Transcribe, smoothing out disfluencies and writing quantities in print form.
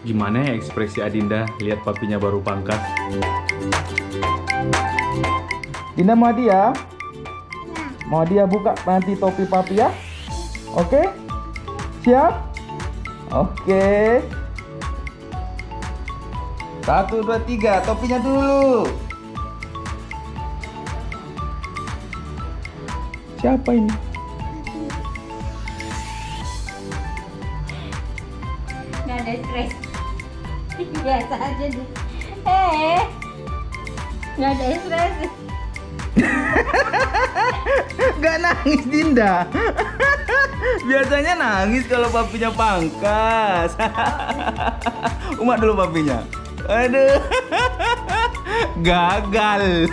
Gimana ya ekspresi Adinda lihat papinya baru pangkas? Dinda mau hadiah? Mau hadiah buka nanti topi papi ya? Oke? Siap? Oke. 1, 2, 3, topinya dulu. Siapa ini? Nggak ada stres. Biasa aja deh. Nggak ada stres. Gak nangis Dinda. Biasanya nangis kalau papinya pangkas. Umat dulu papinya. Aduh. Gagal.